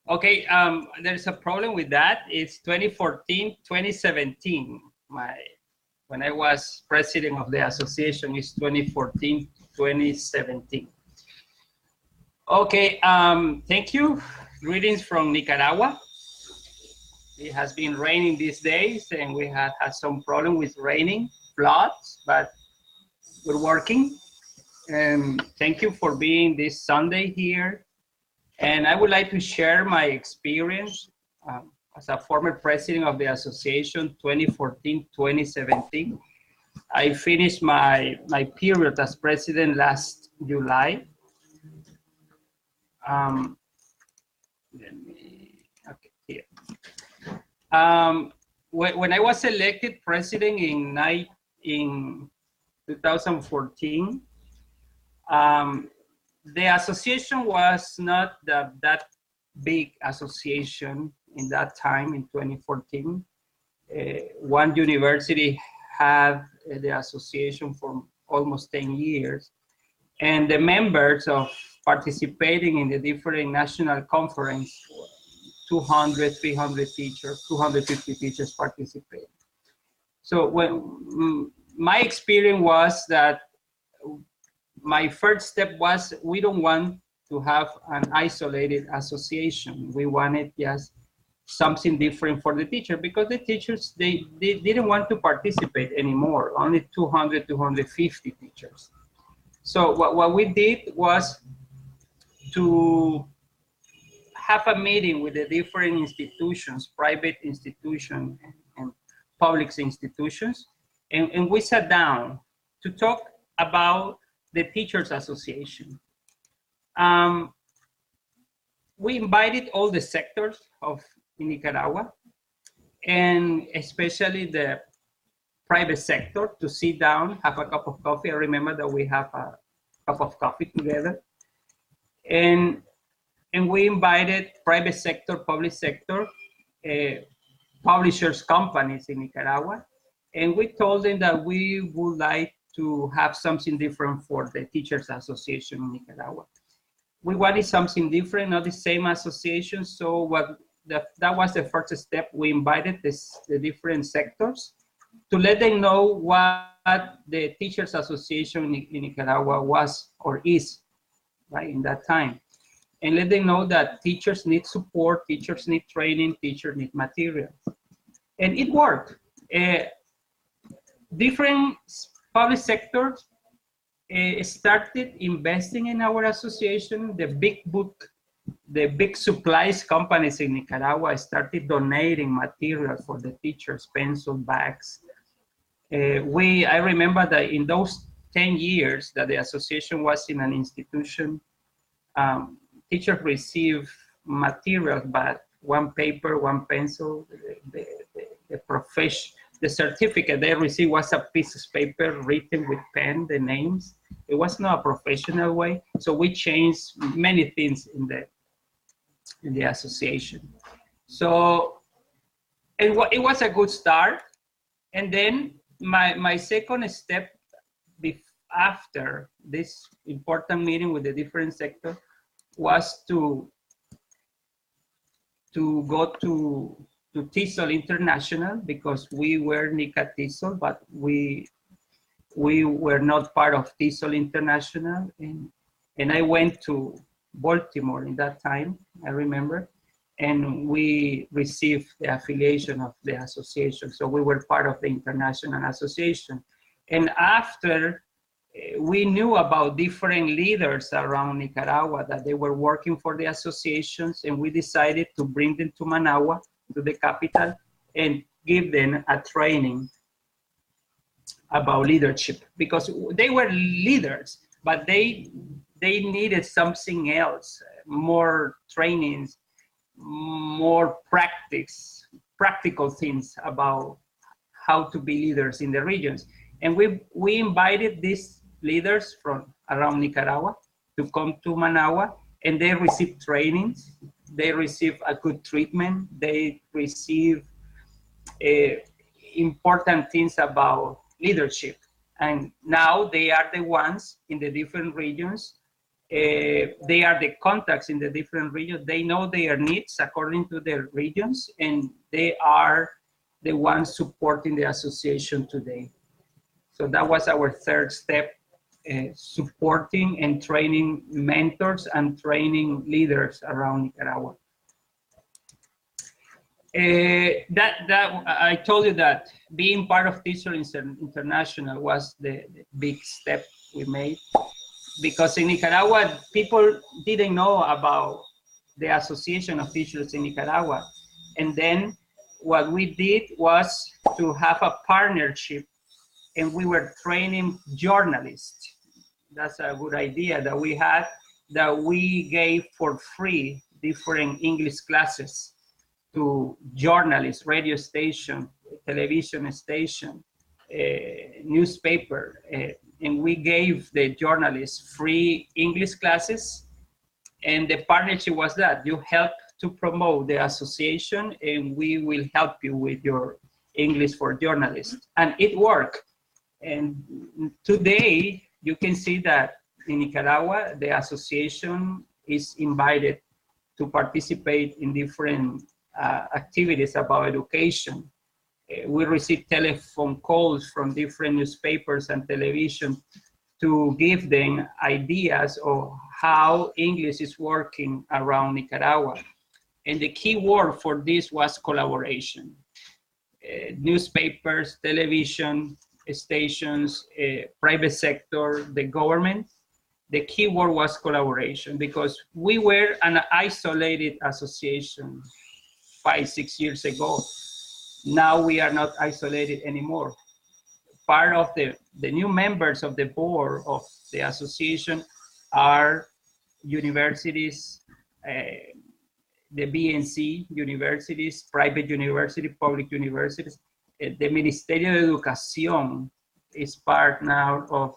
Okay, there's a problem with that. It's 2014, 2017. When I was president of the association, it's 2014, 2017. Okay, thank you. Greetings from Nicaragua. It has been raining these days, and we had some problem with raining, floods, but we're working. And thank you for being this Sunday here. And I would like to share my experience as a former president of the association 2014-2017. I finished my period as president last July. Okay, here. When I was elected president in 2014, the association was not that big association in that time in 2014. One university had the association for almost 10 years. And the members of participating in the different national conference, 200, 300 teachers, 250 teachers participate. So when my experience was that my first step was we don't want to have an isolated association. We wanted just something different for the teacher because the teachers, they didn't want to participate anymore, only 200, 250 teachers. So what we did was to have a meeting with the different institutions, private institutions and public institutions, and we sat down to talk about the Teachers Association. We invited all the sectors of Nicaragua, and especially the private sector, to sit down, have a cup of coffee. I remember that we have a cup of coffee together. And we invited private sector, public sector, publishers companies in Nicaragua. And we told them that we would like to have something different for the Teachers Association in Nicaragua. We wanted something different, not the same association. So that was the first step. We invited the different sectors to let them know what the Teachers Association in Nicaragua was or is, right, in that time. And let them know that teachers need support, teachers need training, teachers need material. And it worked. Different public sectors started investing in our association. The big supplies companies in Nicaragua started donating material for the teachers, pencil, bags. I remember that in those 10 years that the association was in an institution, teachers received materials, but one paper, one pencil, the certificate they received was a piece of paper written with pen, the names. It was not a professional way. So we changed many things in the association. So it was a good start. And then my second step after this important meeting with the different sectors was to go to TESOL International, because we were NicaraguaTESOL, but we were not part of TESOL International. And I went to Baltimore in that time, I remember, and we received the affiliation of the association. So we were part of the International Association. And after we knew about different leaders around Nicaragua that they were working for the associations, and we decided to bring them to Managua, to the capital, and give them a training about leadership, because they were leaders, but they needed something else, more trainings, more practical things about how to be leaders in the regions. And we invited these leaders from around Nicaragua to come to Managua, and they received trainings. They receive a good treatment. They receive important things about leadership. And now they are the ones in the different regions They are the contacts in the different regions. They know their needs according to their regions, and they are the ones supporting the association today. So that was our third step, supporting and training mentors and training leaders around Nicaragua. I told you that being part of TESOL International was the big step we made, because in Nicaragua, people didn't know about the Association of Teachers in Nicaragua. And then what we did was to have a partnership, and we were training journalists. That's a good idea that we had, that we gave for free different English classes to journalists, radio station, television station, newspaper, and we gave the journalists free English classes. And the partnership was that you help to promote the association, and we will help you with your English for journalists. And it worked. And today you can see that in Nicaragua, the association is invited to participate in different activities about education. We receive telephone calls from different newspapers and television to give them ideas of how English is working around Nicaragua. And the key word for this was collaboration. Newspapers, television stations, private sector, the government. The key word was collaboration, because we were an isolated association 5-6 years ago. Now we are not isolated anymore. Part of the new members of the board of the association are universities, the BNC universities, private universities, public universities. The Ministerio de Educación is part now of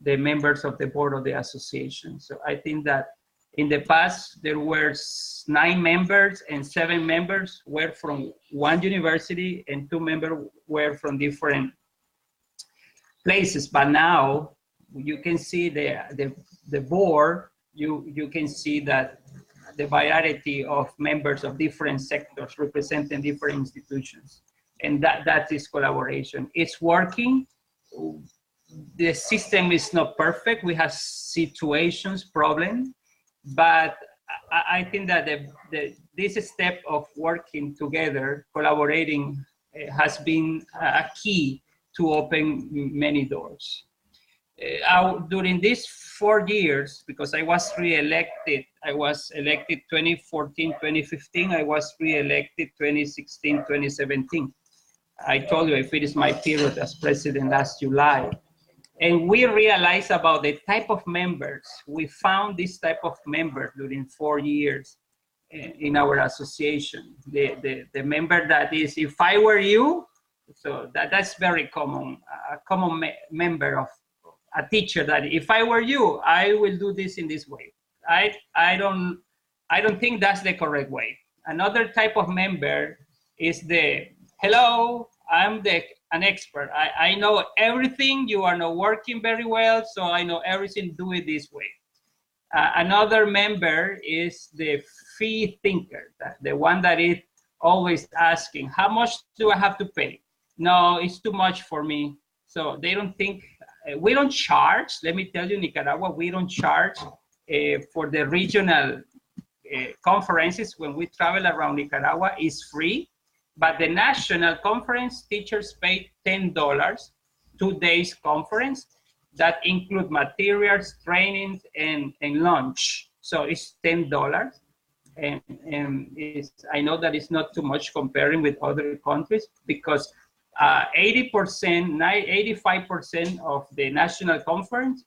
the members of the board of the association. So I think that in the past, there were 9 members, and 7 members were from one university and 2 members were from different places. But now you can see the board, you can see that the variety of members of different sectors representing different institutions. And that is collaboration. It's working. The system is not perfect. We have situations, problems, but I think that this step of working together, collaborating, has been a key to open many doors. During these 4 years, because I was re-elected, I was elected 2014, 2015, I was re-elected 2016, 2017. I told you I finished my period as president last July. And we realized about the type of members. We found this type of member during 4 years in our association. The member that is, if I were you, so that's very common, a common member of a teacher, that if I were you, I will do this in this way. I don't think that's the correct way. Another type of member is the, hello, I'm an expert. I know everything. You are not working very well, so I know everything. Do it this way. Another member is the fee thinker, the one that is always asking, how much do I have to pay? No, it's too much for me. So they don't think, we don't charge. Let me tell you, Nicaragua, we don't charge for the regional conferences. When we travel around Nicaragua, it's free. But the national conference, teachers pay $10, 2 days conference, that include materials, trainings, and lunch. So it's $10. And I know that it's not too much comparing with other countries, because 80%, 85% of the national conference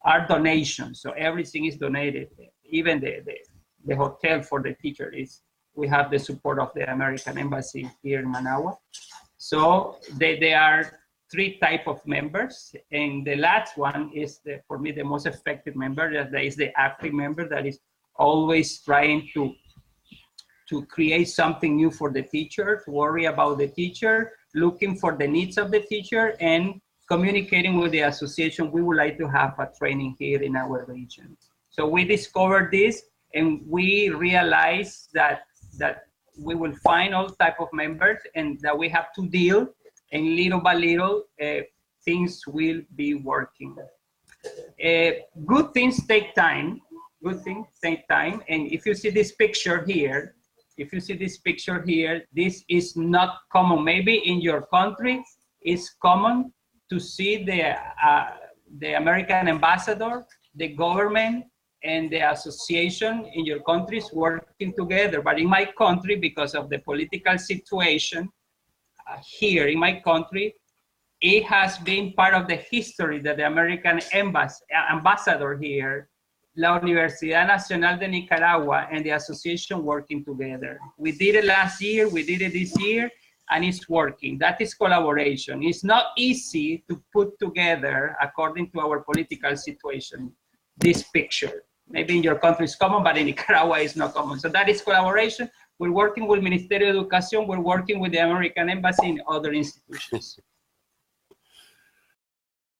are donations. So everything is donated. Even the hotel for the teacher we have the support of the American Embassy here in Managua. So there are 3 types of members. And the last one is, for me, the most effective member. That is the active member that is always trying to create something new for the teacher, to worry about the teacher, looking for the needs of the teacher, and communicating with the association. We would like to have a training here in our region. So we discovered this, and we realized that we will find all type of members, and that we have to deal, and little by little, things will be working. Good things take time. Good things take time. And if you see this picture here, this is not common. Maybe in your country, it's common to see the American ambassador, the government, and the association in your countries working together. But in my country, because of the political situation here in my country, it has been part of the history that the American ambassador here, La Universidad Nacional de Nicaragua, and the association working together. We did it last year, we did it this year, and it's working. That is collaboration. It's not easy to put together, according to our political situation, this picture. Maybe in your country it's common, but in Nicaragua it's not common. So that is collaboration. We're working with Ministerio de Educación, we're working with the American Embassy and other institutions.